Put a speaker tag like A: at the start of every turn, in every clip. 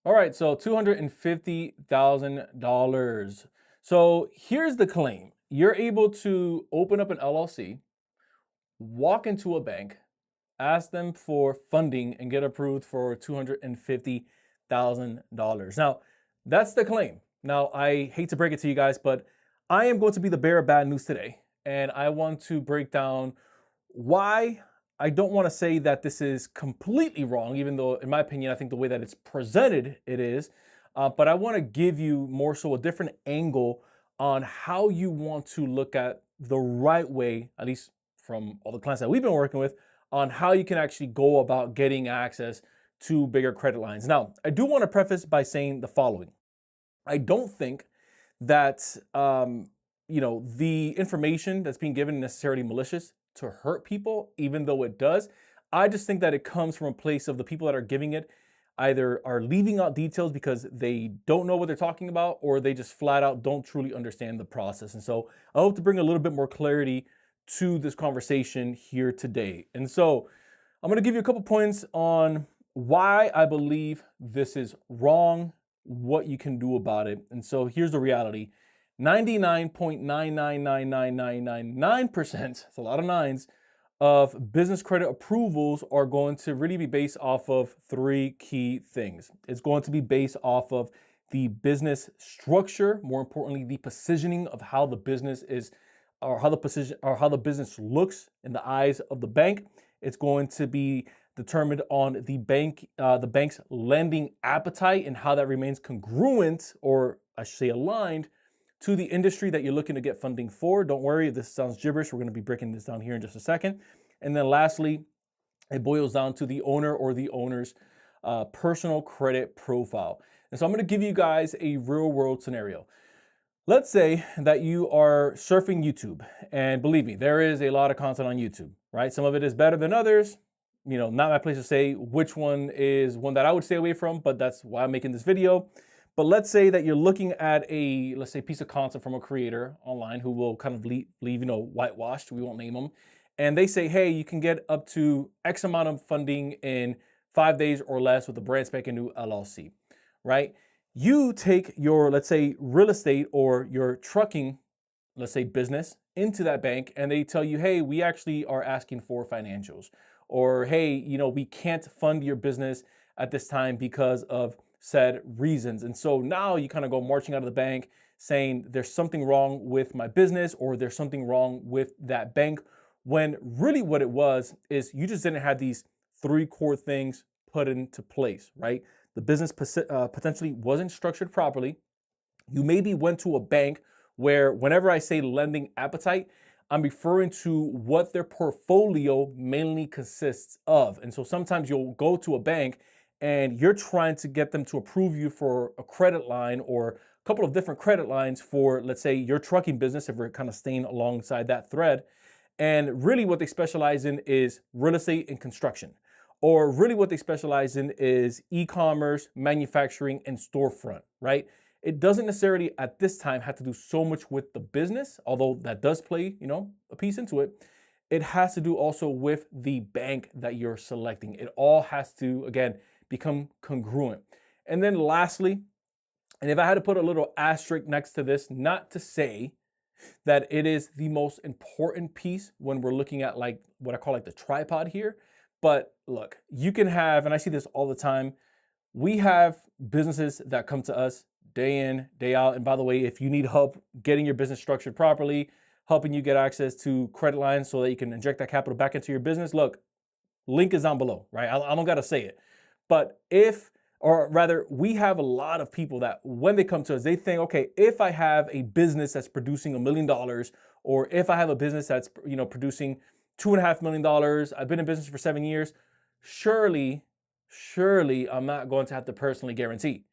A: All right, so $250,000. So here's the claim. You're able to open up an LLC, walk into a bank, ask them for funding, and get approved for $250,000. Now, that's the claim. Now, I hate to break it to you guys, but I am going to be the bearer of bad news today. And I want to break down why I don't want to say that this is completely wrong, even though, in my opinion, I think the way that it's presented, it is. But I want to give you more so a different angle on how you want to look at the right way, at least from all the clients that we've been working with, on how you can actually go about getting access to bigger credit lines. Now, I do want to preface by saying the following. I don't think that the information that's being given is necessarily malicious to hurt people, even though it does. I just think that it comes from a place of the people that are giving it either are leaving out details because they don't know what they're talking about, or they just flat out don't truly understand the process. And so I hope to bring a little bit more clarity to this conversation here today. And so I'm going to give you a couple points on why I believe this is wrong, what you can do about it. And so here's the reality. 99.9999999%, it's a lot of nines, of business credit approvals are going to really be based off of three key things. It's going to be based off of the business structure, more importantly, the positioning of how the business is, or how the business looks in the eyes of the bank. It's going to be determined on the bank's lending appetite and how that remains congruent, or I should say aligned, to the industry that you're looking to get funding for. Don't worry if this sounds gibberish. We're going to be breaking this down here in just a second. And then lastly, it boils down to the owner or the owner's personal credit profile. And so I'm going to give you guys a real world scenario. Let's say that you are surfing YouTube, and believe me, there is a lot of content on YouTube, right? Some of it is better than others. Not my place to say which one is one that I would stay away from, but that's why I'm making this video. But let's say that you're looking at let's say, piece of content from a creator online who will kind of leave, whitewashed. We won't name them. And they say, hey, you can get up to X amount of funding in 5 days or less with a brand spanking new LLC, right? You take your, let's say, real estate or your trucking, let's say, business into that bank, and they tell you, hey, we actually are asking for financials. Or, hey, we can't fund your business at this time because of said reasons. And so now you kind of go marching out of the bank saying there's something wrong with my business, or there's something wrong with that bank, when really what it was is you just didn't have these three core things put into place, right? The business potentially wasn't structured properly. You maybe went to a bank where, whenever I say lending appetite, I'm referring to what their portfolio mainly consists of. And so sometimes you'll go to a bank and you're trying to get them to approve you for a credit line, or a couple of different credit lines for, let's say, your trucking business, if we're kind of staying alongside that thread. And really what they specialize in is real estate and construction. Or really what they specialize in is e-commerce, manufacturing, and storefront, right? It doesn't necessarily at this time have to do so much with the business, although that does play, a piece into it. It has to do also with the bank that you're selecting. It all has to, again, become congruent. And then lastly, and if I had to put a little asterisk next to this, not to say that it is the most important piece when we're looking at like what I call like the tripod here, but look, you can have, and I see this all the time, we have businesses that come to us day in, day out. And by the way, if you need help getting your business structured properly, helping you get access to credit lines so that you can inject that capital back into your business, look, link is down below, right? I don't got to say it. But we have a lot of people that when they come to us, they think, okay, if I have a business that's producing $1 million, or if I have a business that's, producing $2.5 million, I've been in business for 7 years, surely I'm not going to have to personally guarantee.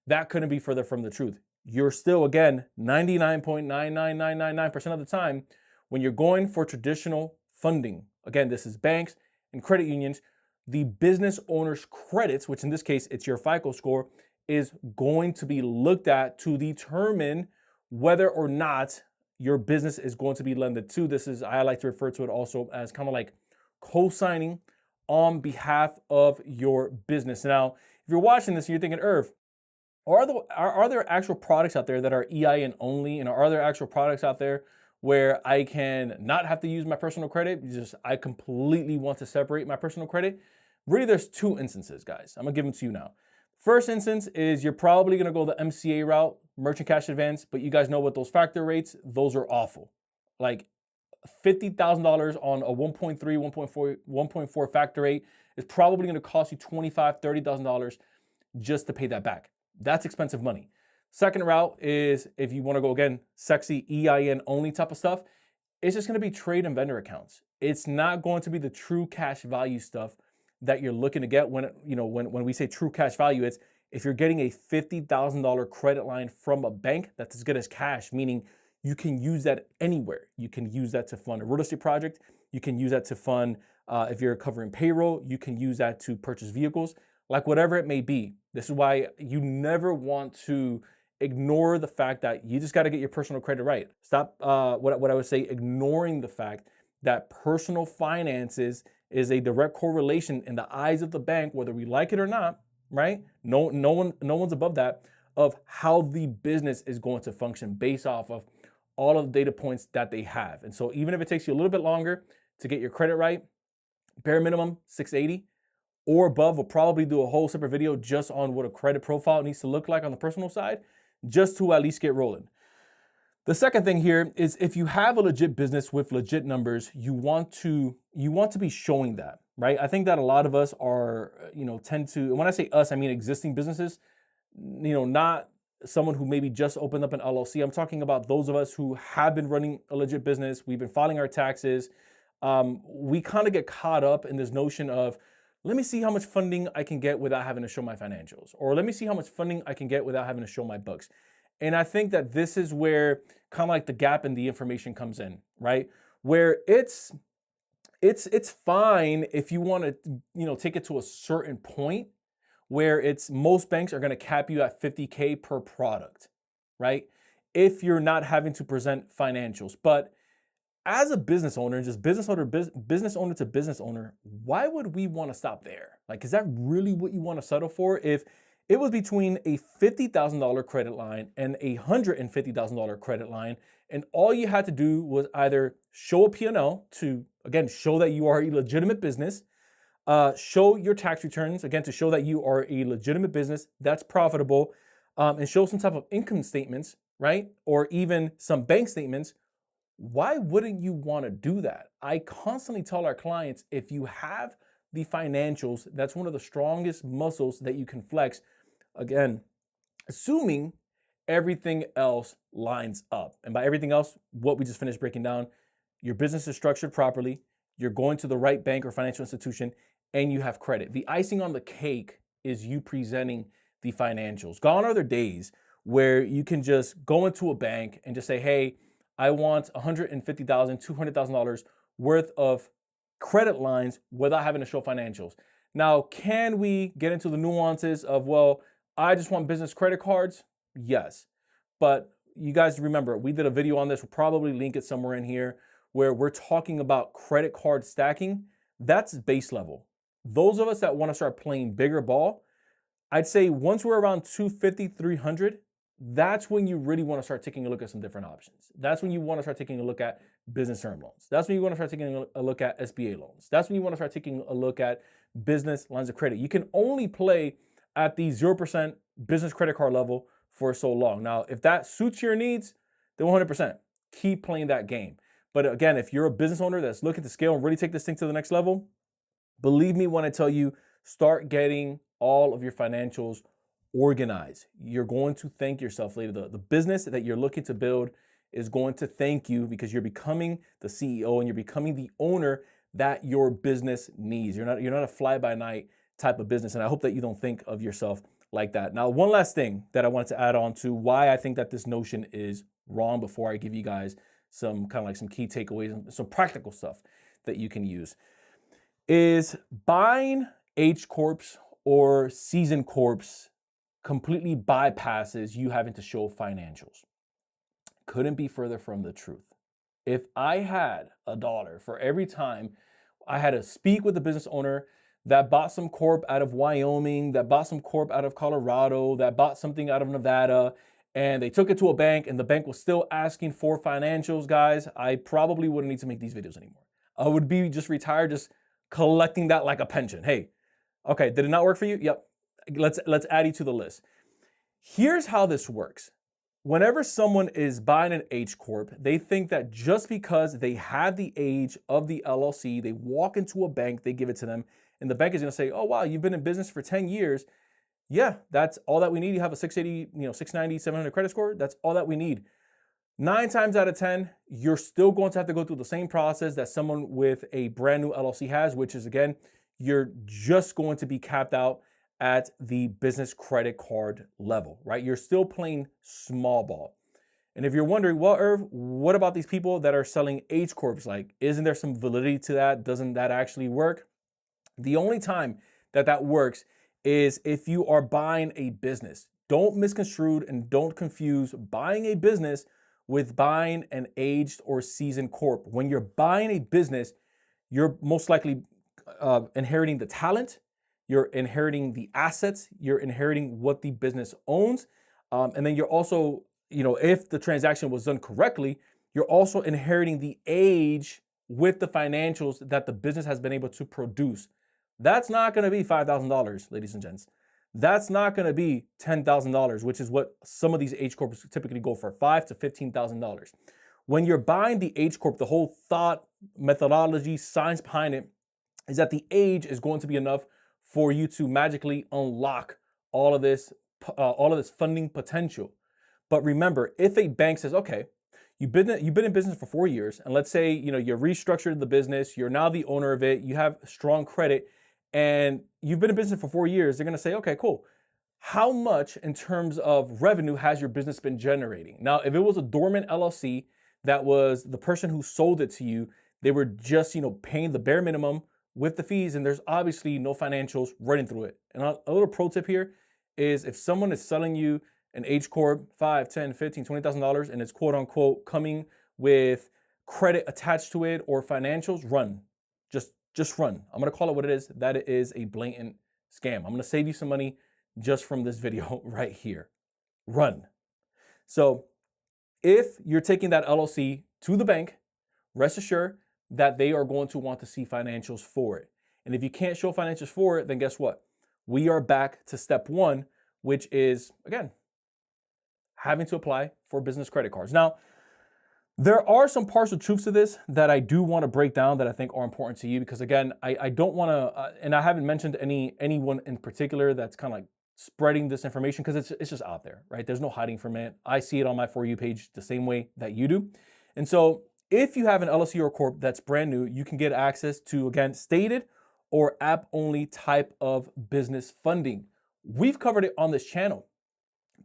A: That couldn't be further from the truth. You're still, again, 99.99999% of the time, when you're going for traditional funding, again, this is banks and credit unions, the business owner's credits, which in this case, it's your FICO score, is going to be looked at to determine whether or not your business is going to be lended to. I like to refer to it also as kind of like co-signing on behalf of your business. Now, if you're watching this and you're thinking, Irv, Are there actual products out there that are EIN only? And are there actual products out there where I can not have to use my personal credit? Just I completely want to separate my personal credit. Really, there's two instances, guys. I'm gonna give them to you now. First instance is you're probably gonna go the MCA route, merchant cash advance, but you guys know what those factor rates, those are awful. Like $50,000 on a 1.3, 1.4 factor rate is probably gonna cost you $25,000, $30,000 just to pay that back. That's expensive money. Second route is if you want to go again, sexy EIN only type of stuff, it's just going to be trade and vendor accounts. It's not going to be the true cash value stuff that you're looking to get when we say true cash value, it's if you're getting a $50,000 credit line from a bank that's as good as cash, meaning you can use that anywhere. You can use that to fund a real estate project. You can use that to fund, if you're covering payroll, you can use that to purchase vehicles, like whatever it may be. This is why you never want to ignore the fact that you just got to get your personal credit right. Stop what I would say, ignoring the fact that personal finances is a direct correlation in the eyes of the bank, whether we like it or not, right? No one's above that, of how the business is going to function based off of all of the data points that they have. And so even if it takes you a little bit longer to get your credit right, bare minimum 680 or above, we'll probably do a whole separate video just on what a credit profile needs to look like on the personal side, just to at least get rolling. The second thing here is if you have a legit business with legit numbers, you want to be showing that, right? I think that a lot of us are, tend to, and when I say us, I mean existing businesses, not someone who maybe just opened up an LLC. I'm talking about those of us who have been running a legit business. We've been filing our taxes. We kind of get caught up in this notion of, let me see how much funding I can get without having to show my financials, or let me see how much funding I can get without having to show my books. And I think that this is where kind of like the gap in the information comes in, right? Where it's fine if you want to, take it to a certain point where most banks are going to cap you at 50K per product, right? If you're not having to present financials. But as a business owner, just business owner to business owner, why would we want to stop there? Like, is that really what you want to settle for? If it was between a $50,000 credit line and a $150,000 credit line, and all you had to do was either show a P&L to, again, show that you are a legitimate business, show your tax returns, again, to show that you are a legitimate business that's profitable, and show some type of income statements, right? Or even some bank statements. Why wouldn't you want to do that? I constantly tell our clients, if you have the financials, that's one of the strongest muscles that you can flex. Again, assuming everything else lines up. And by everything else, what we just finished breaking down, your business is structured properly, you're going to the right bank or financial institution, and you have credit. The icing on the cake is you presenting the financials. Gone are the days where you can just go into a bank and just say, hey, I want $150,000, $200,000 worth of credit lines without having to show financials. Now, can we get into the nuances of, well, I just want business credit cards? Yes. But you guys remember, we did a video on this. We'll probably link it somewhere in here where we're talking about credit card stacking. That's base level. Those of us that want to start playing bigger ball, I'd say once we're around 250, 300, that's when you really want to start taking a look at some different options. That's when you want to start taking a look at business term loans. That's when you want to start taking a look at SBA loans. That's when you want to start taking a look at business lines of credit. You can only play at the 0% business credit card level for so long. Now, if that suits your needs, then 100%, keep playing that game. But again, if you're a business owner that's looking to scale and really take this thing to the next level, believe me when I tell you, start getting all of your financials organized. You're going to thank yourself later. The business that you're looking to build is going to thank you because you're becoming the CEO and you're becoming the owner that your business needs. You're not a fly-by-night type of business. And I hope that you don't think of yourself like that. Now, one last thing that I wanted to add on to why I think that this notion is wrong before I give you guys some kind of like some key takeaways and some practical stuff that you can use is buying H Corps or Season Corps completely bypasses you having to show financials. Couldn't be further from the truth. If I had $1 for every time I had to speak with a business owner that bought some corp out of Wyoming, that bought some corp out of Colorado, that bought something out of Nevada, and they took it to a bank and the bank was still asking for financials, guys, I probably wouldn't need to make these videos anymore. I would be just retired, just collecting that like a pension. Hey, okay, did it not work for you? Yep. Let's add you to the list. Here's how this works. Whenever someone is buying an H Corp, they think that just because they have the age of the LLC, they walk into a bank, they give it to them, and the bank is going to say, oh, wow, you've been in business for 10 years. Yeah, that's all that we need. You have a 680, 690, 700 credit score. That's all that we need. 9 times out of 10, you're still going to have to go through the same process that someone with a brand new LLC has, which is, again, you're just going to be capped out at the business credit card level, right? You're still playing small ball. And if you're wondering, well, Irv, what about these people that are selling H Corps? Like, isn't there some validity to that? Doesn't that actually work? The only time that that works is if you are buying a business. Don't misconstrue and don't confuse buying a business with buying an aged or seasoned corp. When you're buying a business, you're most likely inheriting the talent, you're inheriting the assets, you're inheriting what the business owns. And then you're also, if the transaction was done correctly, you're also inheriting the age with the financials that the business has been able to produce. That's not going to be $5,000, ladies and gents. That's not going to be $10,000, which is what some of these H Corps typically go for, $5,000 to $15,000. When you're buying the H Corp, the whole thought, methodology, science behind it is that the age is going to be enough for you to magically unlock all of this funding potential. But remember, if a bank says, okay, you've been in business for 4 years, and let's say you restructured the business, you're now the owner of it, you have strong credit, and you've been in business for 4 years, they're going to say, okay, cool. How much in terms of revenue has your business been generating? Now, if it was a dormant LLC, that was the person who sold it to you, they were just paying the bare minimum with the fees, and there's obviously no financials running through it. And a little pro tip here is if someone is selling you an H Corp, $5,000, $10,000, $15,000, $20,000, and it's quote unquote coming with credit attached to it or financials, run. Just run. I'm gonna call it what it is. That is a blatant scam. I'm gonna save you some money just from this video right here. Run. So if you're taking that LLC to the bank, rest assured that they are going to want to see financials for it. And if you can't show financials for it, then guess what? We are back to step one, which is, again, having to apply for business credit cards. Now, there are some partial truths to this that I do want to break down that I think are important to you because, again, I don't want to, and I haven't mentioned anyone in particular that's kind of like spreading this information because it's just out there, right? There's no hiding from it. I see it on my For You page the same way that you do. And so if you have an LLC or corp that's brand new, you can get access to, again, stated or app-only type of business funding. We've covered it on this channel,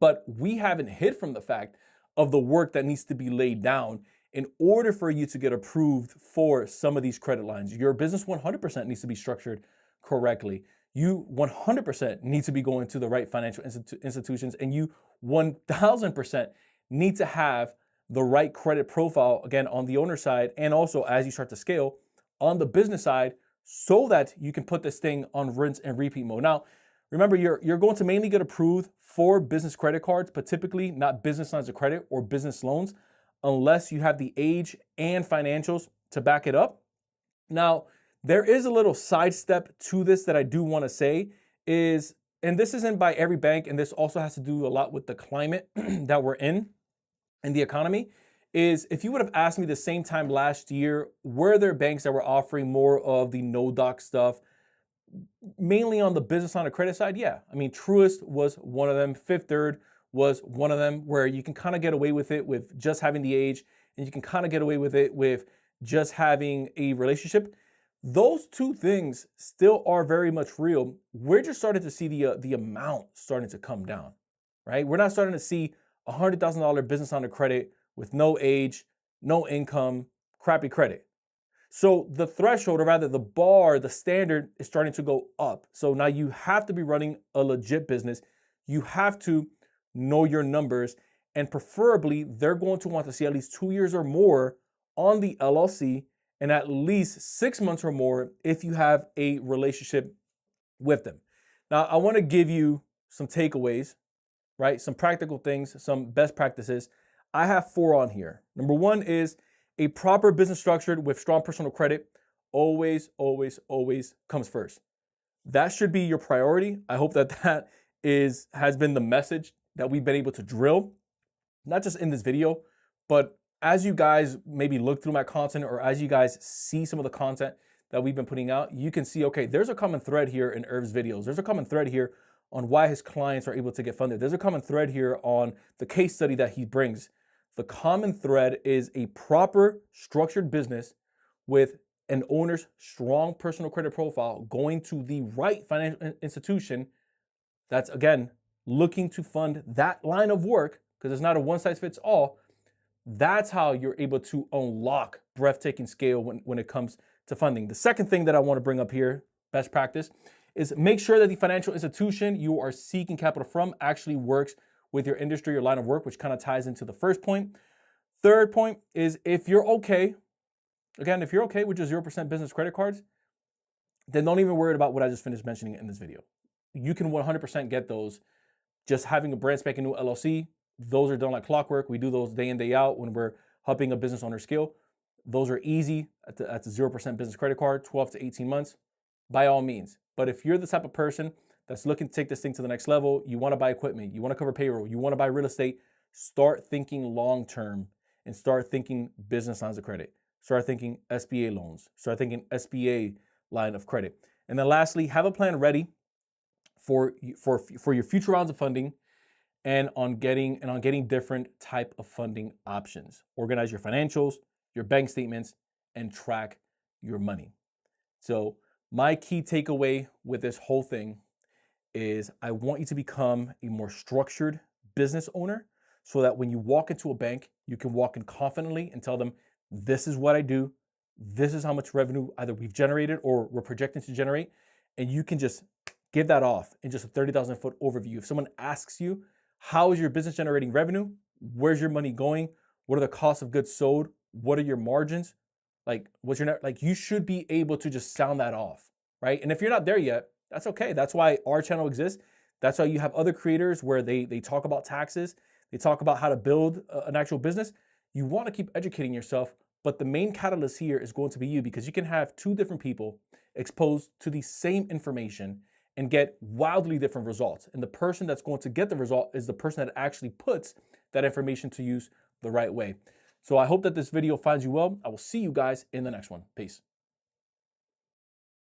A: but we haven't hid from the fact of the work that needs to be laid down in order for you to get approved for some of these credit lines. Your business 100% needs to be structured correctly. You 100% need to be going to the right financial institutions, and you 1000% need to have the right credit profile, again, on the owner side, and also as you start to scale on the business side so that you can put this thing on rinse and repeat mode. Now, remember, you're going to mainly get approved for business credit cards, but typically not business lines of credit or business loans unless you have the age and financials to back it up. Now, there is a little sidestep to this that I do want to say is, and this isn't by every bank, and this also has to do a lot with the climate that we're in the economy, is if you would have asked me the same time last year, were there banks that were offering more of the no-doc stuff, mainly on the business line of credit side? Yeah. I mean, Truist was one of them. Fifth Third was one of them, where you can kind of get away with it with just having the age, and you can kind of get away with it with just having a relationship. Those two things still are very much real. We're just starting to see the amount starting to come down, right? We're not starting to see $100,000 business line of credit with no age, no income, crappy credit. So the threshold, or rather the bar, the standard is starting to go up. So now you have to be running a legit business. You have to know your numbers, and preferably they're going to want to see at least 2 years or more on the LLC and at least 6 months or more if you have a relationship with them. Now, I want to give you some takeaways, right? Some practical things, some best practices. I have 4 on here. Number 1 is a proper business structured with strong personal credit always, always, always comes first. That should be your priority. I hope that has been the message that we've been able to drill, not just in this video, but as you guys maybe look through my content or as you guys see some of the content that we've been putting out, you can see, okay, there's a common thread here in Irv's videos. There's a common thread here on why his clients are able to get funded. There's a common thread here on the case study that he brings. The common thread is a proper structured business with an owner's strong personal credit profile going to the right financial institution that's, again, looking to fund that line of work, because it's not a one size fits all. That's how you're able to unlock breathtaking scale when it comes to funding. The second thing that I want to bring up here, best practice, is make sure that the financial institution you are seeking capital from actually works with your industry or line of work, which kind of ties into the first point. Third point is if you're okay, again, if you're okay with just 0% business credit cards, then don't even worry about what I just finished mentioning in this video. You can 100% get those just having a brand spanking new LLC. Those are done like clockwork. We do those day in, day out when we're helping a business owner scale. Those are easy at the 0% business credit card, 12 to 18 months, by all means. But if you're the type of person that's looking to take this thing to the next level, you want to buy equipment, you want to cover payroll, you want to buy real estate, start thinking long-term and start thinking business lines of credit. Start thinking SBA loans, start thinking SBA line of credit. And then lastly, have a plan ready for your future rounds of funding and on getting different type of funding options. Organize your financials, your bank statements, and track your money. So my key takeaway with this whole thing is I want you to become a more structured business owner so that when you walk into a bank, you can walk in confidently and tell them, this is what I do. This is how much revenue either we've generated or we're projecting to generate. And you can just give that off in just a 30,000 foot overview. If someone asks you, how is your business generating revenue? Where's your money going? What are the costs of goods sold? What are your margins? Like, what's your net? Like, you should be able to just sound that off, right? And if you're not there yet, that's okay. That's why our channel exists. That's why you have other creators where they talk about taxes. They talk about how to build an actual business. You want to keep educating yourself, but the main catalyst here is going to be you, because you can have 2 different people exposed to the same information and get wildly different results. And the person that's going to get the result is the person that actually puts that information to use the right way. So I hope that this video finds you well. I will see you guys in the next one. Peace.